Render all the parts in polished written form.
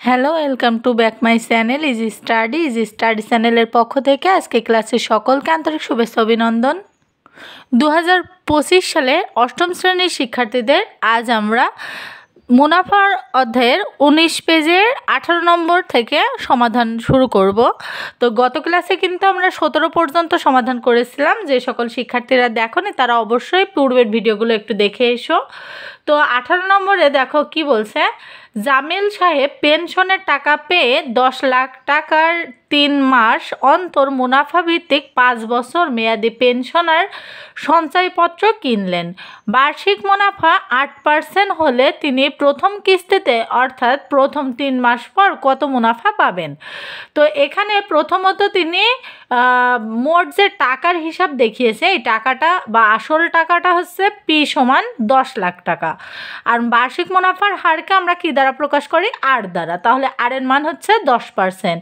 Hello, welcome to back my channel easy study চ্যানেলের পক্ষ থেকে আজকে ক্লাসের সকলকে আন্তরিক শুভেচ্ছা অভিনন্দন। 2025 সালে অষ্টম শ্রেণীর শিক্ষার্থীদের আজ আমরা মুনাফার অধ্যায়ের 19 পেজের 18 নম্বর থেকে সমাধান শুরু করব। তো গত ক্লাসে কিন্তু আমরা 17 পর্যন্ত সমাধান করেছিলাম। যে সকল শিক্ষার্থীরা দেখোনি তারা অবশ্যই পূর্বের ভিডিওগুলো একটু দেখে এসো। তো 18 নম্বরে দেখো কি বলছে, জামিল সাহেব পেনশনের টাকা পেয়ে 10 লাখ টাকার 3 মাস অন্তর মুনাফা ভিত্তিক 5 বছর মেয়াদি পেনশনার সঞ্চয়পত্র কিনলেন। বার্ষিক মুনাফা 8% হলে তিনি প্রথম কিস্তিতে অর্থাৎ প্রথম 3 মাস পর কত মুনাফা পাবেন। তো এখানে প্রথমত তিনি মোট যে টাকার হিসাব দেখিয়েছে, এই টাকাটা বা আসল টাকাটা হচ্ছে পি সমান 10 লাখ টাকা। আর বার্ষিক মুনাফার হারকে আমরা কি দ্বারা প্রকাশ করি? আর দ্বারা। তাহলে আর এর মান হচ্ছে 12%,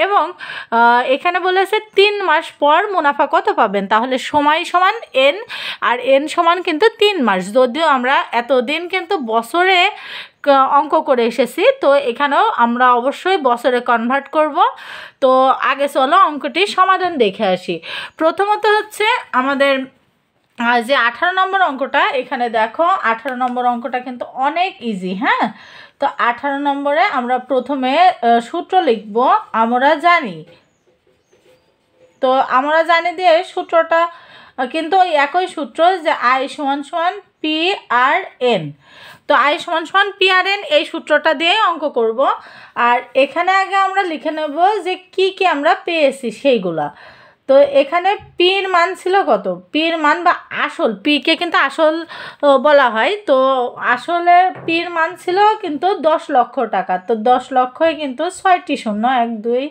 এবং এখানে বলেছে 3 মাস পর মুনাফা কত পাবেন। তাহলে সময় সমান এন, আর এন সমান কিন্তু 3 মাস। যদিও আমরা এতদিন কিন্তু বছরে অঙ্ক করে এসেছি, তো এখানেও আমরা অবশ্যই বছরে কনভার্ট করব। তো আগে চলো অঙ্কটি সমাধান দেখে আসি। প্রথমত হচ্ছে আমাদের যে 18 নম্বর অঙ্কটা, এখানে দেখো 18 নম্বর অঙ্কটা কিন্তু অনেক ইজি। হ্যাঁ, তো 18 নম্বরে আমরা প্রথমে সূত্র লিখব আমরা জানি। তো আমরা জানি দিয়ে সূত্রটা কিন্তু ওই একই সূত্র, যে আই সমান সমান পি আর এন। তো আই সমান সমান পি আর এন, এই সূত্রটা দিয়েই অঙ্ক করব। আর এখানে আগে আমরা লিখে নেব যে কি কি আমরা পেয়েছি সেইগুলা। তো এখানে পির মান ছিল কত? পির মান বা আসল, পিকে কিন্তু আসল বলা হয়। তো আসলে পির মান ছিল কিন্তু 10 লক্ষ টাকা। তো 10 লক্ষই কিন্তু 6টি শূন্য, 1 2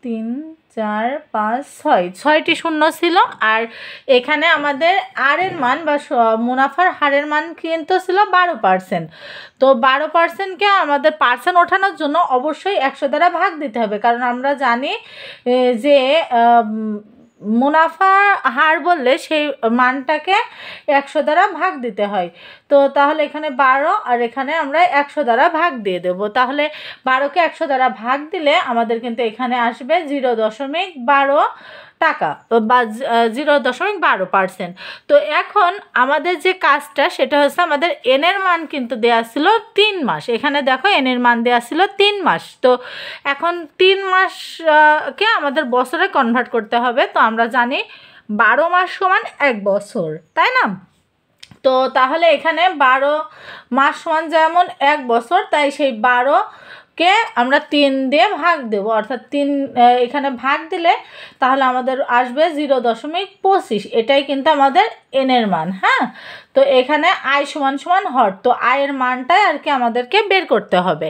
3 4 5 6, 6টি শূন্য ছিল। আর এখানে আমাদের আর এর মান বা মুনাফার হারের মান কিন্তু ছিল 12%। তো 12%কে আমাদের পার্সেন্ট ওঠানোর জন্য অবশ্যই 100 দ্বারা ভাগ দিতে হবে, কারণ আমরা জানি যে মুনাফা হার বললে সেই মানটাকে 100 দ্বারা ভাগ দিতে হয়। তো তাহলে এখানে 12 আর এখানে আমরা 100 দ্বারা ভাগ দিয়ে দেব। তাহলে 12কে 100 দ্বারা ভাগ দিলে আমাদের কিন্তু এখানে আসবে 0.12 টাকা বা 0.12%। তো এখন আমাদের যে কাজটা সেটা হচ্ছে, আমাদের এনের মান কিন্তু দেয়া ছিল 3 মাস। এখানে দেখো এনের মান দেয়া ছিল 3 মাস। তো এখন 3 মাসকে আমাদের বছরে কনভার্ট করতে হবে। তো আমরা জানি 12 মাস সমান 1 বছর, তাই না? তো তাহলে এখানে 12 মাস সমান যেমন 1 বছর, তাই সেই 12কে আমরা 3 দিয়ে ভাগ দেব, অর্থাৎ 3 এখানে ভাগ দিলে তাহলে আমাদের আসবে 0.25। এটাই কিন্তু আমাদের এনের মান। হ্যাঁ, তো এখানে আয় সমান সমান হর, তো আয়ের মানটাই আর কি আমাদেরকে বের করতে হবে।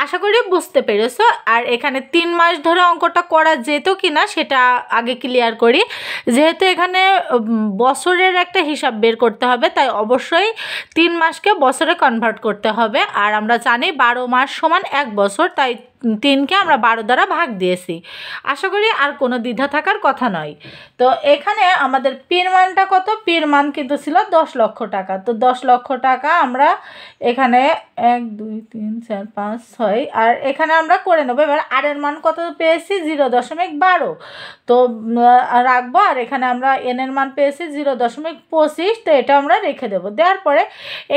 আশা করি বুঝতে পেরেছো। আর এখানে 3 মাস ধরে অঙ্কটা করা যেত কি না সেটা আগে ক্লিয়ার করি। যেহেতু এখানে বছরের একটা হিসাব বের করতে হবে, তাই অবশ্যই 3 মাসকে বছরে কনভার্ট করতে হবে। আর আমরা জানি 12 মাস সমান 1 বছর, তাই 3কে আমরা 12 দ্বারা ভাগ দিয়েছি। আশা করি আর কোনো দ্বিধা থাকার কথা নয়। তো এখানে আমাদের পির মানটা কত? পির মান কিন্তু ছিল 10 লক্ষ টাকা। তো 10 লক্ষ টাকা আমরা এখানে 1 2 3 4 5 6, আর এখানে আমরা করে নেবো। এবার আর এর মান কত পেয়েছি? 0.12। তো রাখবো। আর এখানে আমরা এন এর মান পেয়েছি 0.25। তো এটা আমরা রেখে দেবো। দেওয়ার পরে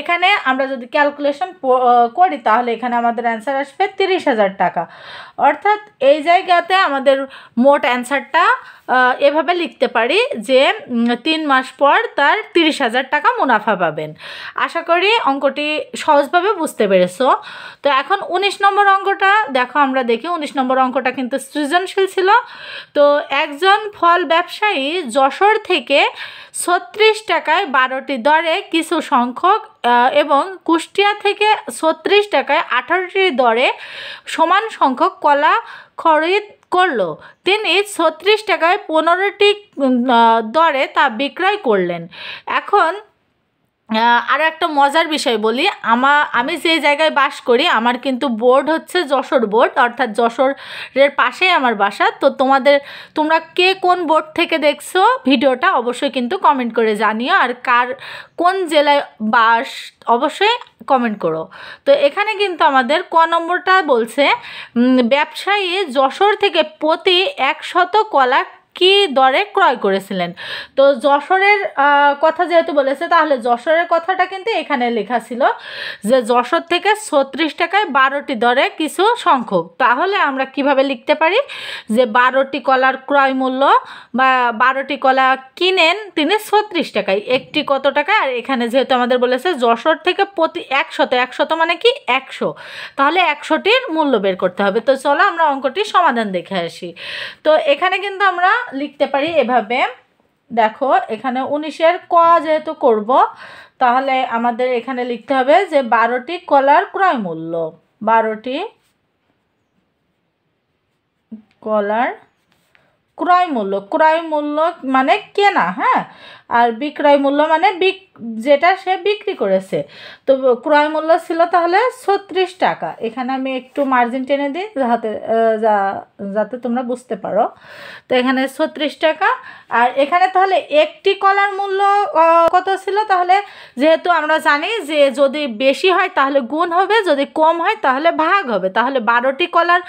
এখানে আমরা যদি ক্যালকুলেশন করি তাহলে এখানে আমাদের অ্যান্সার আসবে 30,000 টাকা। অর্থাৎ এই জায়গাতে আমাদের মোট অ্যান্সারটা এভাবে লিখতে পারি যে 3 মাস পর তার 30,000 টাকা মুনাফা পাবেন। আশা করি অঙ্কটি সহজভাবে বুঝতে পেরেছো। তো এখন 19 নম্বর অঙ্কটা দেখো, আমরা দেখি 19 নম্বর অঙ্কটা কিন্তু সৃজনশীল ছিল। তো একজন ফল ব্যবসায়ী যশোর থেকে 36 টাকায় 12টি দরে কিছু সংখ্যক এবং কুষ্টিয়া থেকে 36 টাকায় 18টি দরে সমান সংখ্যক কলা খরিদ করলো। তিনি 36 টাকায় 15টি দরে তা বিক্রয় করলেন। এখন আর একটা মজার বিষয় বলি, আমি যে জায়গায় বাস করি আমার কিন্তু বোর্ড হচ্ছে যশোর বোর্ড, অর্থাৎ যশোরের পাশেই আমার বাসা। তো তোমরা কে কোন বোর্ড থেকে দেখছো ভিডিওটা অবশ্যই কিন্তু কমেন্ট করে জানিও। আর কোন জেলায় বাস অবশ্যই কমেন্ট করো। তো এখানে কিন্তু আমাদের ক নম্বরটা বলছে ব্যবসায়ী যশোর থেকে প্রতি 100 কলা কি দরে ক্রয় করেছিলেন। তো যশোরের কথা যেহেতু বলেছে, তাহলে যশোরের কথাটা কিন্তু এখানে লেখা ছিল যে যশোর থেকে 36 টাকায় 12টি দরে কিছু সংখ্যক। তাহলে আমরা কিভাবে লিখতে পারি যে 12টি কলার ক্রয় মূল্য বা 12টি কলা কিনেন তিনি 36 টাকায়, একটি কত টাকা, আর এখানে যেহেতু আমাদের বলেছে যশোর থেকে প্রতি 100 মানে কি 100, তাহলে 100টির মূল্য বের করতে হবে। তো চলো আমরা অঙ্কটির সমাধান দেখে আসি। তো এখানে কিন্তু আমরা লিখতে পারি এভাবে, দেখো এখানে 19-এর ক যেহেতু করব, তাহলে আমাদের এখানে লিখতে হবে যে 12টি কলার ক্রয় মূল্য, 12টি কলার ক্রয় মূল্য মানে কেনা, হ্যাঁ, আর বিক্রয় মূল্য মানে যেটা সে বিক্রি করেছে। তো ক্রয় মূল্য ছিল তাহলে 36 টাকা। এখানে আমি একটু মার্জিন টেনে দিই যাতে তোমরা বুঝতে পারো। তো এখানে 36 টাকা, আর এখানে তাহলে একটি কলার মূল্য কত ছিল, তাহলে যেহেতু আমরা জানি যে যদি বেশি হয় তাহলে গুণ হবে, যদি কম হয় তাহলে ভাগ হবে। তাহলে 12টি কলার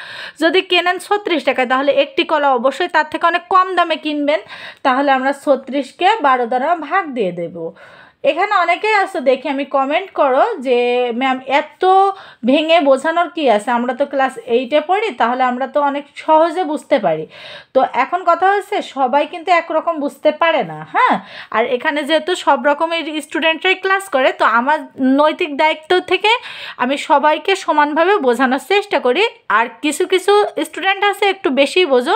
যদি কেনেন 36 টাকায়, তাহলে একটি কলা অবশ্যই তার থেকে অনেক কম দামে কিনবেন। তাহলে আমরা 36কে 12 দ্বারা ভাগ দিয়ে দেব। এখানে অনেকেই আছে দেখি, আমি কমেন্ট করো যে ম্যাম এত ভেঙে বোঝানোর কি আছে, আমরা তো ক্লাস 8-এ পড়ি, তাহলে আমরা তো অনেক সহজে বুঝতে পারি। তো এখন কথা হচ্ছে সবাই কিন্তু একরকম বুঝতে পারে না, হ্যাঁ, আর এখানে যেহেতু সব রকমের স্টুডেন্টরাই ক্লাস করে, তো আমার নৈতিক দায়িত্ব থেকে আমি সবাইকে সমানভাবে বোঝানোর চেষ্টা করি। আর কিছু কিছু স্টুডেন্ট আছে একটু বেশি বোঝো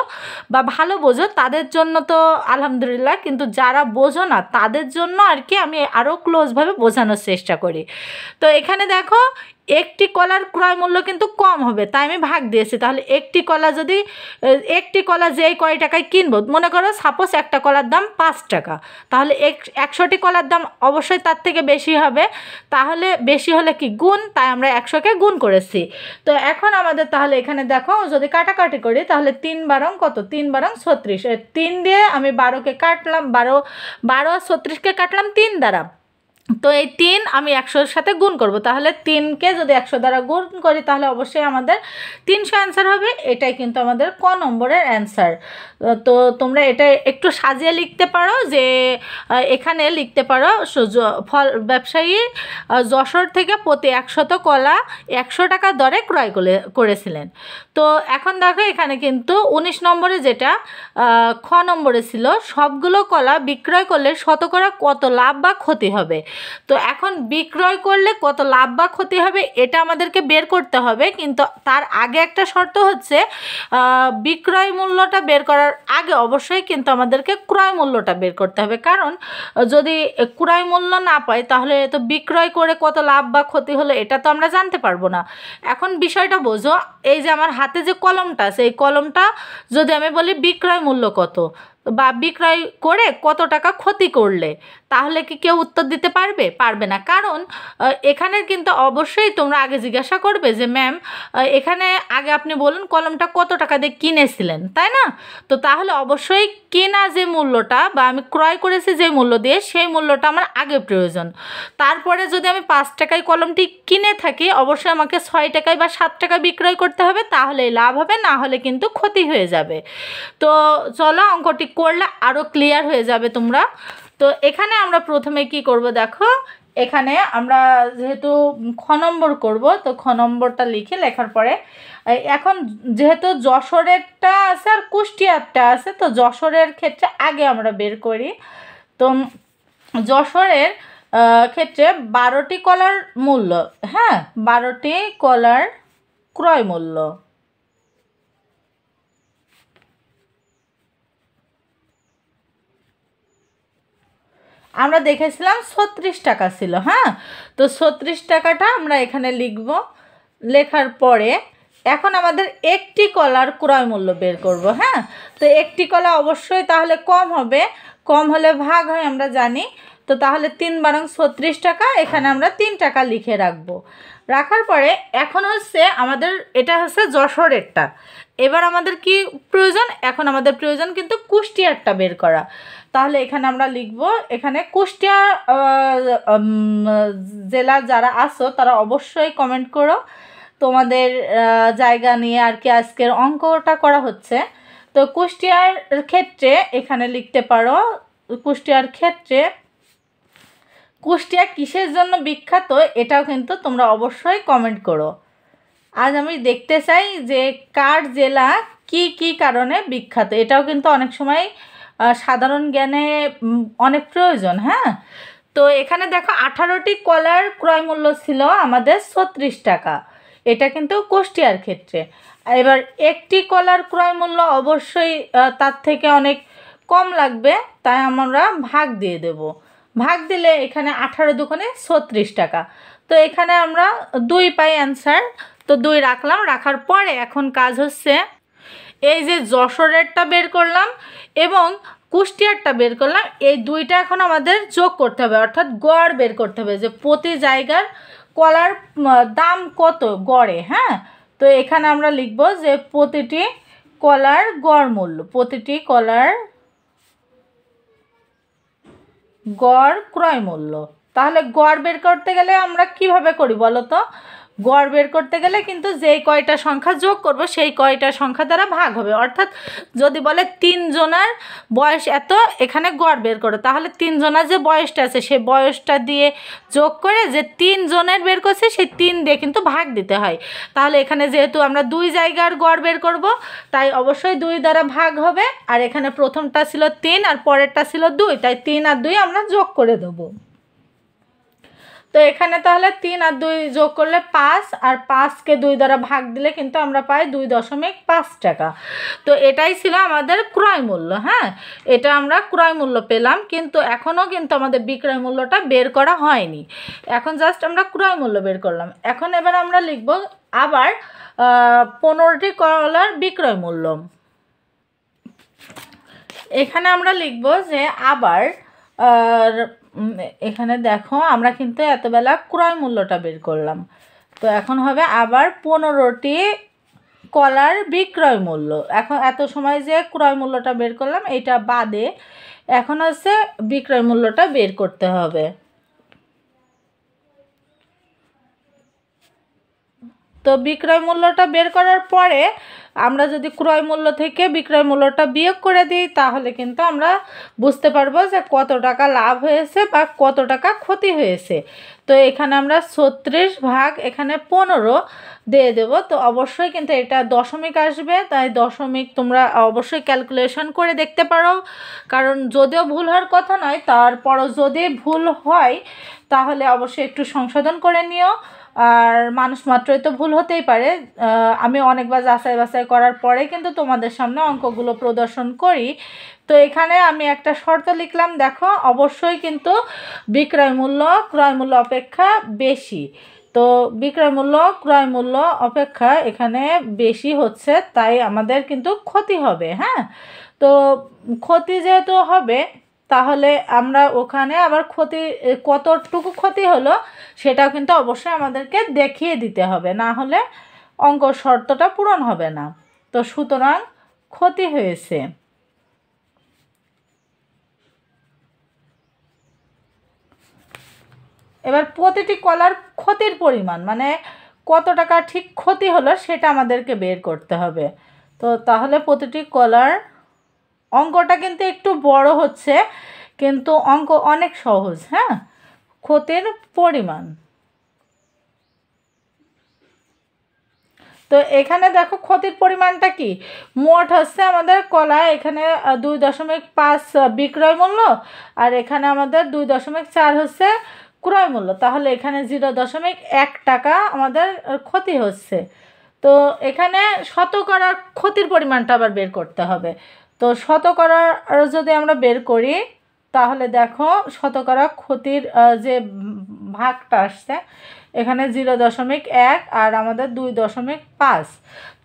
বা ভালো বোঝো, তাদের জন্য তো আলহামদুলিল্লাহ, কিন্তু যারা বোঝো না তাদের জন্য আর কি আমি আরও ক্লোজভাবে বোঝানোর চেষ্টা করি। তো এখানে দেখো একটি কলার ক্রয় মূল্য কিন্তু কম হবে, তাই আমি ভাগ দিয়েছি। তাহলে একটি কলা যেই কয় টাকায় কিনবো, মনে করো সাপোজ একটা কলার দাম 5 টাকা, তাহলে 100টি কলার দাম অবশ্যই তার থেকে বেশি হবে। তাহলে বেশি হলে কি গুণ, তাই আমরা 100কে গুণ করেছি। তো এখন আমাদের তাহলে এখানে দেখো যদি কাটাকাটি করি, তাহলে 3 বারং কত, 3 বারং 36, 3 দিয়ে আমি 12কে কাটলাম, 12 আর 36কে কাটলাম 3 দ্বারা। তো এই 3 আমি 100-এর সাথে গুণ করব, তাহলে 3কে যদি 100 দ্বারা গুণ করি তাহলে অবশ্যই আমাদের 300 অ্যান্সার হবে। এটাই কিন্তু আমাদের ক নম্বরের অ্যান্সার। তো তোমরা এটা একটু সাজিয়ে লিখতে পারো, যে এখানে লিখতে পারো ব্যবসায়ী যশোর থেকে প্রতি 100 কলা 100 টাকা দরে ক্রয় করেছিলেন। তো এখন দেখো এখানে কিন্তু 19 নম্বরে যেটা খ নম্বরে ছিল, সবগুলো কলা বিক্রয় করলে শতকরা কত লাভ বা ক্ষতি হবে। তো এখন বিক্রয় করলে কত লাভ বা ক্ষতি হবে এটা আমাদেরকে বের করতে হবে, কিন্তু তার আগে একটা শর্ত হচ্ছে বিক্রয় মূল্যটা বের করার আগে অবশ্যই কিন্তু আমাদেরকে ক্রয় মূল্যটা বের করতে হবে। কারণ যদি ক্রয় মূল্য না পাই তাহলে তো বিক্রয় করে কত লাভ বা ক্ষতি হলো এটা তো আমরা জানতে পারবো না। এখন বিষয়টা বোঝো, এই যে আমার হাতে যে কলমটা আছে, এই কলমটা যদি আমি বলি বিক্রয় মূল্য কত বা বিক্রয় করে কত টাকা ক্ষতি করলে, তাহলে কি কেউ উত্তর দিতে পারবে না। কারণ এখানে কিন্তু অবশ্যই তোমরা আগে জিজ্ঞাসা করবে যে ম্যাম এখানে আগে আপনি বলুন কলমটা কত টাকা দিয়ে কিনেছিলেন, তাই না? তো তাহলে অবশ্যই কেনা যে মূল্যটা বা আমি ক্রয় করেছি যে মূল্য দিয়ে, সেই মূল্যটা আমার আগে প্রয়োজন। তারপরে যদি আমি 5 টাকায় কলমটি কিনে থাকি, অবশ্যই আমাকে 6 টাকায় বা 7 টাকায় বিক্রয় করতে হবে, তাহলেই লাভ হবে, না হলে কিন্তু ক্ষতি হয়ে যাবে। তো চলো অঙ্কটি করলে আরও ক্লিয়ার হয়ে যাবে তোমরা। তো এখানে আমরা প্রথমে কি করব, দেখো এখানে আমরা যেহেতু খ নম্বর করব, তো খ নম্বরটা লেখার পরে এখন যেহেতু যশোরেরটা আছে আর কুষ্টিয়ারটা আছে, তো যশোরের ক্ষেত্রে আগে আমরা বের করি। তো যশোরের ক্ষেত্রে 12টি কলার মূল্য, হ্যাঁ, 12টি কলার ক্রয় মূল্য আমরা দেখেছিলাম 36 টাকা ছিল, হ্যাঁ। তো 36 টাকাটা আমরা এখানে লিখব। লেখার পরে এখন আমাদের একটি কলার ক্রয় মূল্য বের করব, হ্যাঁ। তো একটি কলা অবশ্যই তাহলে কম হবে, কম হলে ভাগ হয় আমরা জানি। তো তাহলে 3 বারং 36 টাকা, এখানে আমরা 3 টাকা লিখে রাখবো। রাখার পরে এখন হচ্ছে আমাদের এটা হচ্ছে যশোরেরটা। এবার আমাদের কি প্রয়োজন, এখন আমাদের প্রয়োজন কিন্তু কুষ্টিয়ারটা বের করা। তাহলে এখানে আমরা লিখব, এখানে কুষ্টিয়া জেলার যারা আছো তারা অবশ্যই কমেন্ট করো তোমাদের জায়গা নিয়ে আর কি আজকের অঙ্কটা করা হচ্ছে। তো কুষ্টিয়ার ক্ষেত্রে এখানে লিখতে পারো, কুষ্টিয়ার ক্ষেত্রে কুষ্টিয়া কিসের জন্য বিখ্যাত এটাও কিন্তু তোমরা অবশ্যই কমেন্ট করো। আজ আমি দেখতে চাই যে কার জেলা কি কি কারণে বিখ্যাত, এটাও কিন্তু অনেক সময় সাধারণ জ্ঞানে অনেক প্রয়োজন। হ্যাঁ, তো এখানে দেখো 18টি কলার ক্রয় মূল্য ছিল আমাদের 36 টাকা, এটা কিন্তু কুষ্টিয়ার ক্ষেত্রে। এবার একটি কলার ক্রয় মূল্য অবশ্যই তার থেকে অনেক কম লাগবে, তাই আমরা ভাগ দিয়ে দেব। ভাগ দিলে এখানে 18 দুগুণে 36 টাকা, তো এখানে আমরা 2 পাই অ্যান্সার। তো 2 রাখলাম, রাখার পরে এখন কাজ হচ্ছে এই যে যশোরেরটা বের করলাম এবং কুষ্টিয়ারটা বের করলাম, এই দুইটা এখন আমাদের যোগ করতে হবে, অর্থাৎ গড় বের করতে হবে যে প্রতি জায়গার কলার দাম কত গড়ে। হ্যাঁ, তো এখানে আমরা লিখব যে প্রতিটি কলার গড় মূল্য, প্রতিটি কলার গড় ক্রয় মূল্য। তাহলে গড় বের করতে গেলে আমরা কিভাবে করি বলো তো? গড় বের করতে গেলে কিন্তু যেই কয়টা সংখ্যা যোগ করব সেই কয়টা সংখ্যা দ্বারা ভাগ হবে, অর্থাৎ যদি বলে 3 জনের বয়স এত, এখানে গড় বের করো, তাহলে 3 জনের যে বয়সটা আছে সেই বয়সটা দিয়ে যোগ করে যে 3 জনের বের করছে সেই 3 দিয়ে কিন্তু ভাগ দিতে হয়। তাহলে এখানে যেহেতু আমরা 2 জায়গার গড় বের করব, তাই অবশ্যই 2 দ্বারা ভাগ হবে। আর এখানে প্রথমটা ছিল 3 আর পরেরটা ছিল 2, তাই 3 আর 2 আমরা যোগ করে দেবো। তো এখানে তাহলে 3 আর 2 যোগ করলে 5, আর 5কে 2 দ্বারা ভাগ দিলে কিন্তু আমরা পাই 2.5 টাকা। তো এটাই ছিল আমাদের ক্রয় মূল্য। হ্যাঁ, এটা আমরা ক্রয় মূল্য পেলাম, কিন্তু এখনও কিন্তু আমাদের বিক্রয় মূল্যটা বের করা হয়নি, এখন জাস্ট আমরা ক্রয় মূল্য বের করলাম। এখন এবার আমরা লিখব আবার 15টি কলার বিক্রয় মূল্য। এখানে আমরা লিখব যে আবার এখানে দেখো আমরা কিন্তু এতবেলা ক্রয় মূল্যটা বের করলাম, তো এখন হবে আবার 15টি কলার বিক্রয় মূল্য। এখন এত সময় যে ক্রয় মূল্যটা বের করলাম এটা বাদে এখন হচ্ছে বিক্রয় মূল্যটা বের করতে হবে। তো বিক্রয় মূল্যটা বের করার পরে আমরা যদি ক্রয় মূল্য থেকে বিক্রয় মূল্যটা বিয়োগ করে দিই তাহলে কিন্তু আমরা বুঝতে পারবো যে কত টাকা লাভ হয়েছে বা কত টাকা ক্ষতি হয়েছে। তো এখানে আমরা 36 ভাগ এখানে 15 দিয়ে দেব। তো অবশ্যই কিন্তু এটা দশমিক আসবে, তাই দশমিক তোমরা অবশ্যই ক্যালকুলেশন করে দেখতে পারো, কারণ যদিও ভুল হওয়ার কথা নয়, তারপরও যদি ভুল হয় তাহলে অবশ্যই একটু সংশোধন করে নিও। আর মানুষ মাত্রই তো ভুল হতেই পারে, আমি অনেকবার যাচাই বাছাই করার পরে কিন্তু তোমাদের সামনে অঙ্কগুলো প্রদর্শন করি। তো এখানে আমি একটা শর্ত লিখলাম, দেখো অবশ্যই কিন্তু বিক্রয় মূল্য ক্রয় মূল্য অপেক্ষা বেশি। তো বিক্রয় মূল্য ক্রয় মূল্য অপেক্ষা এখানে বেশি হচ্ছে, তাই আমাদের কিন্তু ক্ষতি হবে। হ্যাঁ, তো ক্ষতি যেহেতু হবে তাহলে আমরা ওখানে আবার ক্ষতি কতটুকু ক্ষতি হলো সেটাও কিন্তু অবশ্যই আমাদেরকে দেখিয়ে দিতে হবে, না হলে অঙ্ক শর্তটা পূরণ হবে না। তো সুতরাং ক্ষতি হয়েছে। এবার প্রতিটি কলার ক্ষতির পরিমাণ মানে কত টাকা ঠিক ক্ষতি হলো সেটা আমাদেরকে বের করতে হবে। তো তাহলে প্রতিটি কলার, অঙ্কটা কিন্তু একটু বড় হচ্ছে কিন্তু অঙ্ক অনেক সহজ। হ্যাঁ, ক্ষতির পরিমাণ, তো এখানে দেখো ক্ষতির পরিমাণটা কি, মোট হচ্ছে আমাদের কলা এখানে 2.5 বিক্রয় মূল্য আর এখানে আমাদের 2.4 হচ্ছে ক্রয় মূল্য, তাহলে এখানে 0.1 টাকা আমাদের ক্ষতি হচ্ছে। তো এখানে শতকরার ক্ষতির পরিমাণটা আবার বের করতে হবে। তো শতকরার যদি আমরা বের করি তাহলে দেখো শতকরা ক্ষতির যে ভাগটা আসছে এখানে 0.1 আর আমাদের 2.5,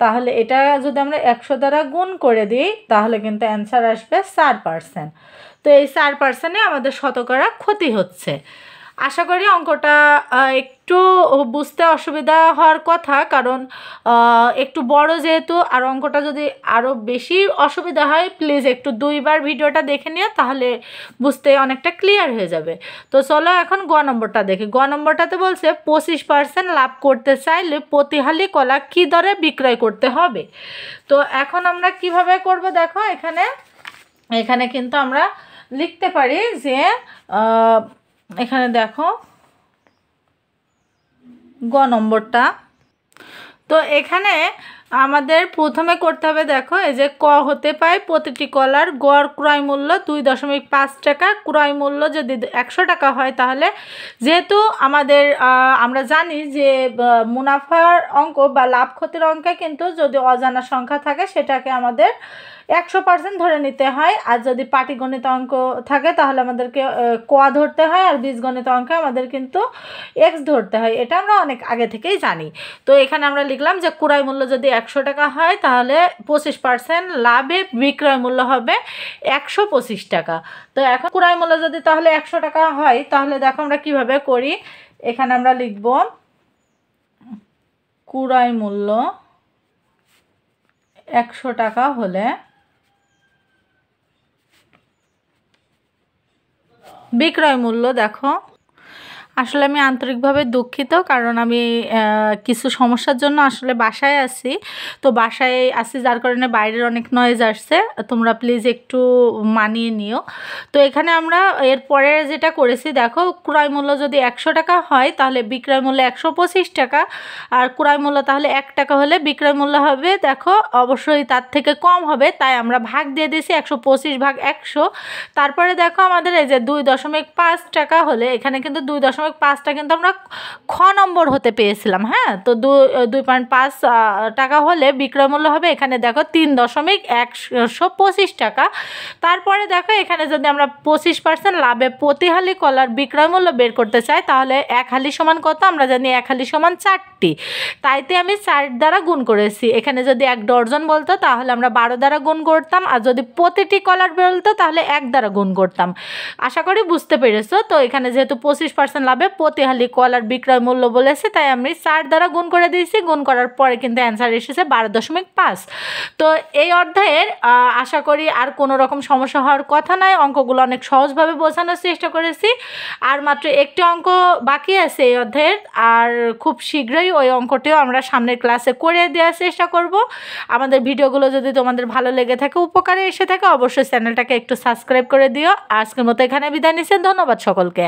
তাহলে এটা যদি আমরা 100 দ্বারা গুণ করে দিই তাহলে কিন্তু অ্যান্সার আসবে 4%। তো এই 4%-এ আমাদের শতকরা ক্ষতি হচ্ছে। আশা করি অঙ্কটা একটু বুঝতে অসুবিধা হওয়ার কথা, কারণ একটু বড় যেহেতু, আর অঙ্কটা যদি আরও বেশি অসুবিধা হয় প্লিজ একটু 2বার ভিডিওটা দেখে নিও, তাহলে বুঝতে অনেকটা ক্লিয়ার হয়ে যাবে। তো চলো এখন গ নম্বরটা দেখি। গ নম্বরটাতে বলছে 25% লাভ করতে চাইলে প্রতি হালি কলা কী দরে বিক্রয় করতে হবে। তো এখন আমরা কিভাবে করব দেখো, এখানে কিন্তু আমরা লিখতে পারি যে এখানে দেখো গ নম্বরটা। তো এখানে আমাদের প্রথমে করতে হবে, দেখো এই যে ক হতে পায় প্রতিটি কলার গড় ক্রয় মূল্য 2.5 টাকা। ক্রয় মূল্য যদি 100 টাকা হয়, তাহলে যেহেতু আমরা জানি যে মুনাফার অঙ্ক বা লাভ ক্ষতির অঙ্কে কিন্তু যদি অজানা সংখ্যা থাকে সেটাকে আমাদের 100% ধরে নিতে হয়, আর যদি পাটিগণিত অঙ্ক থাকে তাহলে আমাদেরকে ক ধরতে হয়, আর বীজগণিত অঙ্কে আমাদের কিন্তু এক্স ধরতে হয়। এটা আমরা অনেক আগে থেকেই জানি। তো এখানে আমরা লিখলাম যে ক্রয় মূল্য যদি 100 টাকা হয়, তাহলে 25% লাভে বিক্রয় মূল্য হবে 125 টাকা। তো এখন ক্রয় মূল্য যদি তাহলে 100 টাকা হয়, তাহলে দেখো আমরা কিভাবে করি। এখানে আমরা লিখব ক্রয় মূল্য 100 টাকা হলে বিক্রয় মূল্য, দেখো আসলে আমি আন্তরিকভাবে দুঃখিত, কারণ আমি কিছু সমস্যার জন্য আসলে বাসায় আছি। তো বাসায় আছি যার কারণে বাইরের অনেক নয়েজ আসছে, তোমরা প্লিজ একটু মানিয়ে নিও। তো এখানে আমরা এরপরে যেটা করেছি, দেখো ক্রয় মূল্য যদি 100 টাকা হয়, তাহলে বিক্রয় মূল্য 125 টাকা, আর ক্রয় মূল্য তাহলে 1 টাকা হলে বিক্রয় মূল্য হবে, দেখো অবশ্যই তার থেকে কম হবে, তাই আমরা ভাগ দিয়ে দিয়েছি 125 ভাগ 100। তারপরে দেখো আমাদের এই যে 2.5 টাকা হলে, এখানে কিন্তু 2.5টা কিন্তু আমরা খ নম্বর হতে পেয়েছিলাম। হ্যাঁ, তো 2.5 টাকা হলে বিক্রয় মূল্য হবে, এখানে দেখো 3.125 টাকা। তারপরে দেখো এখানে যদি আমরা 25% লাভে প্রতি হালি কলার বিক্রয় মূল্য বের করতে চাই, তাহলে 1 হালি সমান কত? আমরা জানি 1 হালি সমান 4টি, তাইতে আমি 4 দ্বারা গুণ করেছি। এখানে যদি 1 ডজন বলতো তাহলে আমরা 12 দ্বারা গুণ করতাম, আর যদি প্রতিটি কলার বলতো তাহলে 1 দ্বারা গুণ করতাম। আশা করি বুঝতে পেরেছো। তো এখানে যেহেতু 25% লাভে প্রতি হালি কলার বিক্রয় মূল্য বলেছে, তাই আমি 4 দ্বারা গুণ করে দিয়েছি। গুণ করার পরে কিন্তু অ্যান্সার এসেছে 12.5। তো এই অধ্যায়ের আশা করি আর কোনো রকম সমস্যা হওয়ার কথা নয়। অঙ্কগুলো অনেক সহজভাবে বোঝানোর চেষ্টা করেছি, আর মাত্র একটি অঙ্ক বাকি আছে এই অধ্যায়ের, আর খুব শীঘ্রই ওই অঙ্কটিও আমরা সামনের ক্লাসে করে দেওয়ার চেষ্টা করব। আমাদের ভিডিওগুলো যদি তোমাদের ভালো লেগে থাকে, উপকারে এসে থাকে, অবশ্যই চ্যানেলটাকে একটু সাবস্ক্রাইব করে দিও। আজকের মতো এখানে বিদায় নিচ্ছি, ধন্যবাদ সকলকে।